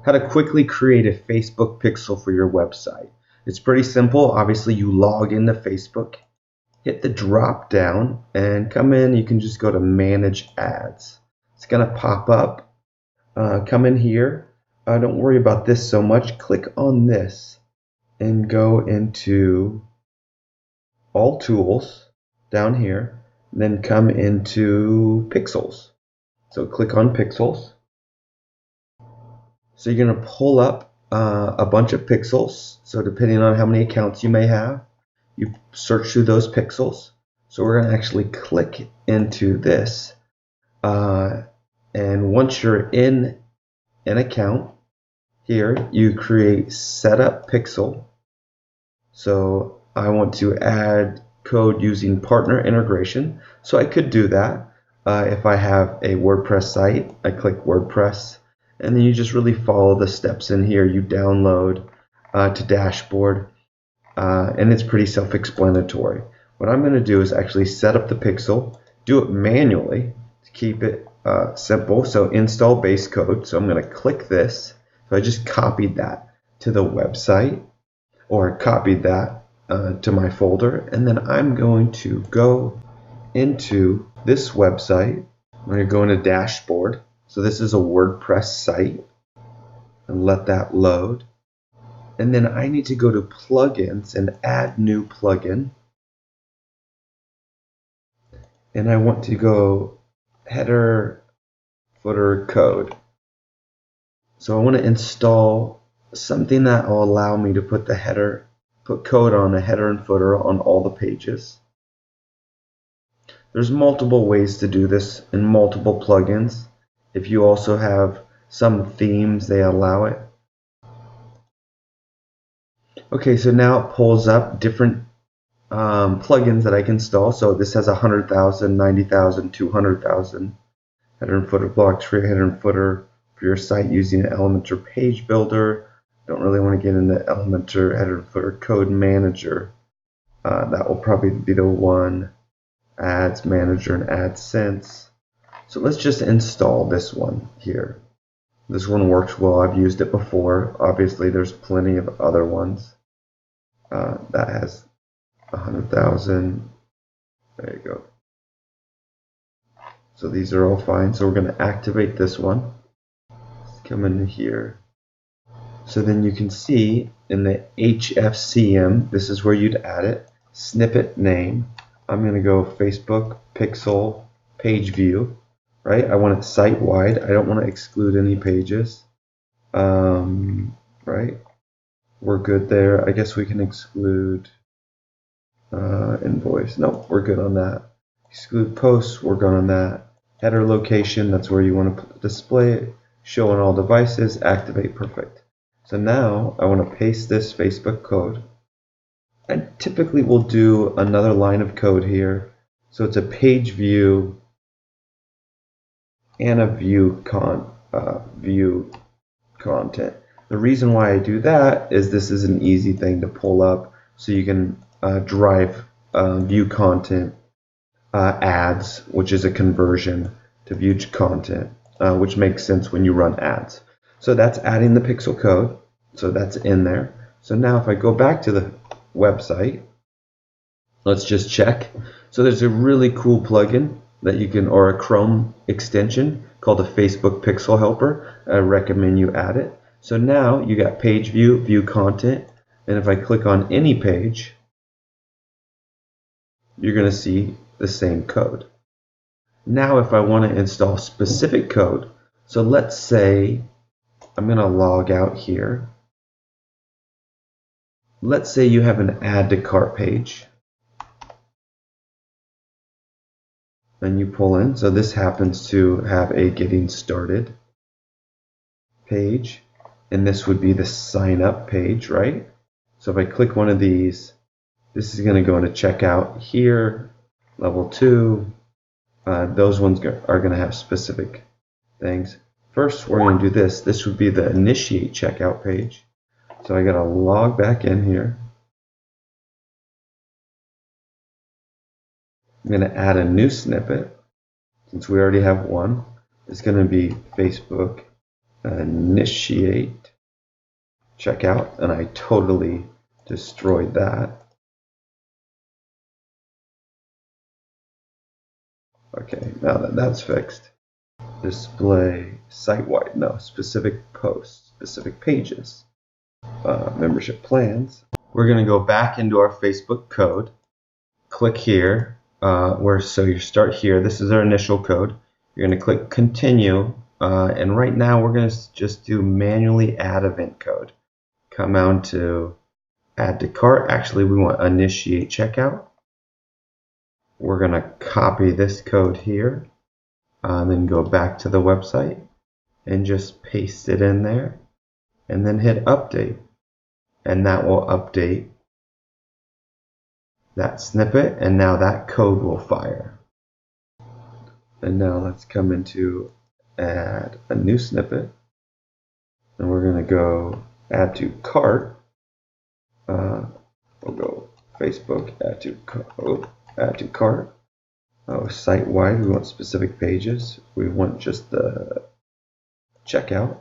how to quickly create a Facebook pixel for your website. It's pretty simple. Obviously, you log into Facebook, hit the drop down, and come in. You can just go to Manage Ads. It's going to pop up. Come in here. Don't worry about this so much. Click on this and go into All Tools down here. Then come into Pixels. So click on Pixels. So you're going to pull up a bunch of pixels. So depending on how many accounts you may have, you search through those pixels. So we're going to actually click into this. And once you're in an account, here you create Setup Pixel. So I want to add code using partner integration. So I could do that. If I have a WordPress site, I click WordPress. And then you just really follow the steps in here. You download to dashboard, and it's pretty self-explanatory. What I'm going to do is actually set up the pixel, do it manually to keep it simple. So install base code. So I'm going to click this. So I just copied that to the website, or copied that to my folder, and then I'm going to go into this website. I'm going to go into dashboard. So this is a WordPress site, and let that load. And then I need to go to plugins and add new plugin. And I want to go header footer code. So I want to install something that will allow me to put code on the header and footer on all the pages. There's multiple ways to do this in multiple plugins. If you also have some themes, they allow it. Okay, so now it pulls up different plugins that I can install. So this has 100,000, 90,000, 200,000 header and footer blocks for your header and footer for your site using an Elementor page builder. Don't really want to get into Elementor header and footer code manager. That will probably be the one. Ads manager and AdSense. So let's just install this one here. This one works well. I've used it before. Obviously, there's plenty of other ones. That has 100,000. There you go. So these are all fine. So we're going to activate this one. Let's come in here. So then you can see in the HFCM, this is where you'd add it. Snippet name. I'm going to go Facebook pixel page view. Right? I want it site-wide. I don't want to exclude any pages. Right? We're good there. I guess we can exclude invoice. Nope, we're good on that. Exclude posts. We're good on that. Header location. That's where you want to display it. Show on all devices. Activate. Perfect. So now I want to paste this Facebook code. I typically will do another line of code here. So it's a page view and a view content. The reason why I do that is this is an easy thing to pull up, so you can drive view content ads, which is a conversion to view content, which makes sense when you run ads. So that's adding the pixel code. So that's in there. So now if I go back to the website, let's just check. So there's a really cool plugin that you can, or a Chrome extension called the Facebook Pixel Helper. I recommend you add it. So now you got page view, view content, and if I click on any page, you're going to see the same code. Now if I want to install specific code, so let's say I'm going to log out here. Let's say you have an add to cart page. And you pull in. So this happens to have a getting started page, and this would be the sign up page, right? So if I click one of these, this is going to go into checkout here, level 2. Those ones are going to have specific things. First, we're going to do this. This would be the initiate checkout page. So I got to log back in here. I'm going to add a new snippet, since we already have one. It's going to be Facebook initiate checkout, and I totally destroyed that. Okay, now that that's fixed. Display site-wide, no, specific posts, specific pages, membership plans. We're going to go back into our Facebook code, click here, so you start here. This is our initial code. You're going to click continue, and right now we're going to just do manually add event code. Come down to add to cart. Actually, we want initiate checkout. We're going to copy this code here, then go back to the website and just paste it in there, and then hit update, and that will update that snippet, and now that code will fire. And now let's come into add a new snippet, and we're going to go add to cart. We'll go Facebook, add to cart. Site-wide, we want specific pages. We want just the checkout.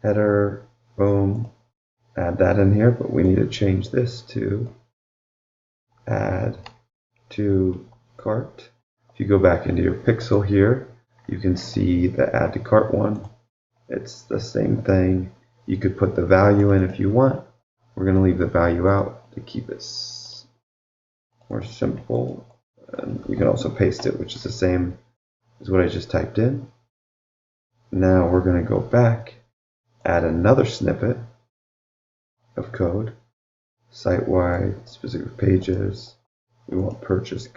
Header, boom, add that in here, but we need to change this to add to cart. If you go back into your pixel here, you can see the add to cart one. It's the same thing. You could put the value in if you want. We're going to leave the value out to keep it more simple. And you can also paste it, which is the same as what I just typed in. Now we're going to go back, add another snippet of code, site-wide, specific pages. We want purchase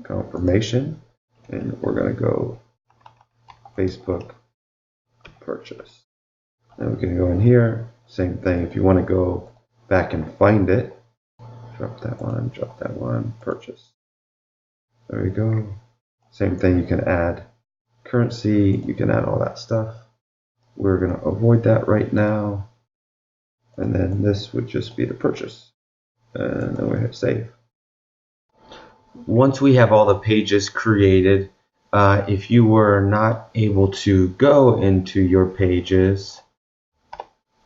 confirmation, and we're going to go Facebook purchase. And we can go in here, same thing. If you want to go back and find it, drop that one, purchase. There we go. Same thing, you can add currency, you can add all that stuff. We're going to avoid that right now. And then this would just be the purchase. And then we hit save. Once we have all the pages created, if you were not able to go into your pages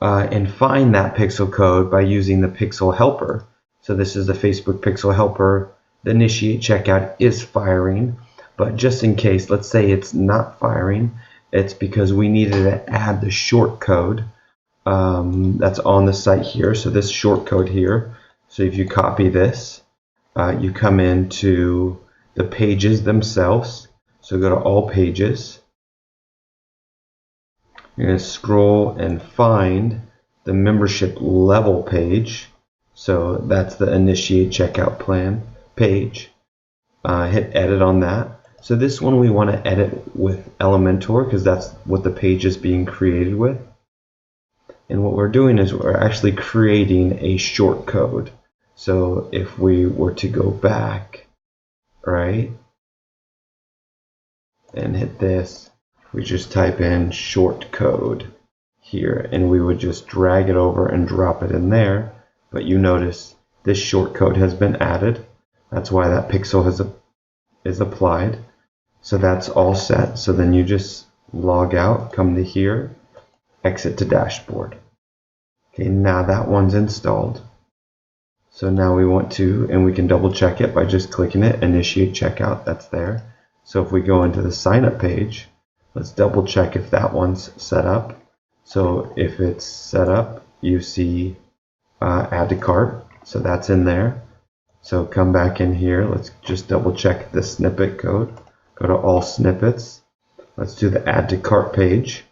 and find that pixel code by using the pixel helper, so this is the Facebook pixel helper, the initiate checkout is firing, but just in case, let's say it's not firing, it's because we needed to add the shortcode that's on the site here. So this shortcode here, so if you copy this, you come into the pages themselves. So go to all pages. You're going to scroll and find the membership level page. So that's the initiate checkout plan page. Hit edit on that. So this one we want to edit with Elementor because that's what the page is being created with. And what we're doing is we're actually creating a shortcode. So if we were to go back, right, and hit this, we just type in shortcode here, and we would just drag it over and drop it in there. But you notice this shortcode has been added. That's why that pixel is applied. So that's all set. So then you just log out, come to here, exit to dashboard. Okay, now that one's installed. So now we want to, and we can double check it by just clicking it, initiate checkout, that's there. So if we go into the sign up page, let's double check if that one's set up. So if it's set up, you see add to cart, so that's in there. So come back in here, let's just double check the snippet code. Go to all snippets. Let's do the add to cart page.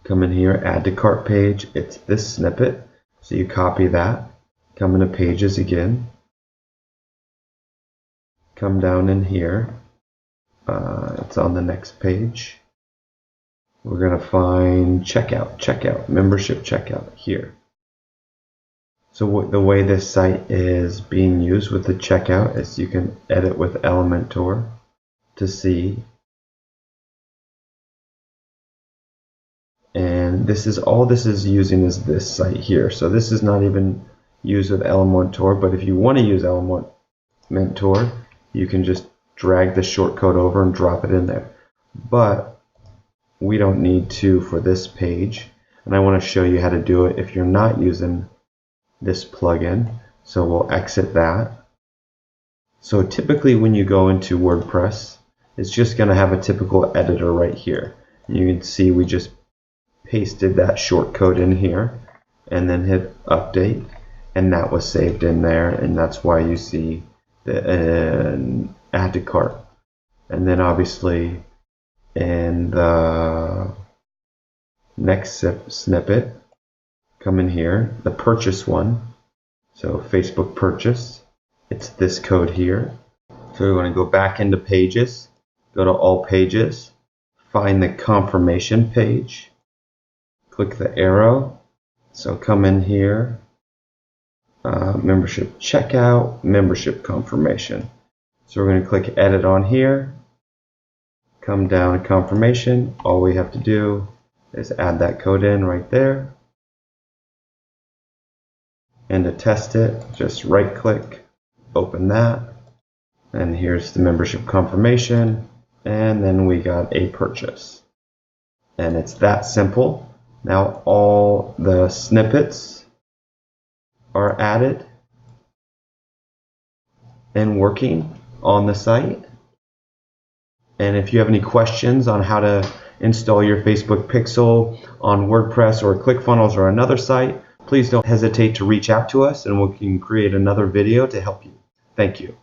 Come in here, add to cart page, it's this snippet. So you copy that, come into pages again. Come down in here, it's on the next page. We're going to find checkout, membership checkout here. So the way this site is being used with the checkout is you can edit with Elementor to see. And this is all this is using is this site here. So this is not even used with Elementor, but if you want to use Elementor, you can just drag the shortcode over and drop it in there. But we don't need to for this page, and I want to show you how to do it if you're not using this plugin. So we'll exit that. So typically when you go into WordPress, it's just going to have a typical editor right here. You can see we just pasted that shortcode in here and then hit update, and that was saved in there, and that's why you see the add to cart. And then obviously in the next snippet, come in here, the purchase one. So Facebook purchase, it's this code here. So we want to go back into pages, go to all pages, find the confirmation page, click the arrow. So come in here, membership checkout, membership confirmation. So we're going to click edit on here, come down to confirmation. All we have to do is add that code in right there. And to test it, just right click, open that, and here's the membership confirmation, and then we got a purchase. And it's that simple. Now all the snippets are added and working on the site. And if you have any questions on how to install your Facebook pixel on WordPress or ClickFunnels or another site, please don't hesitate to reach out to us, and we can create another video to help you. Thank you.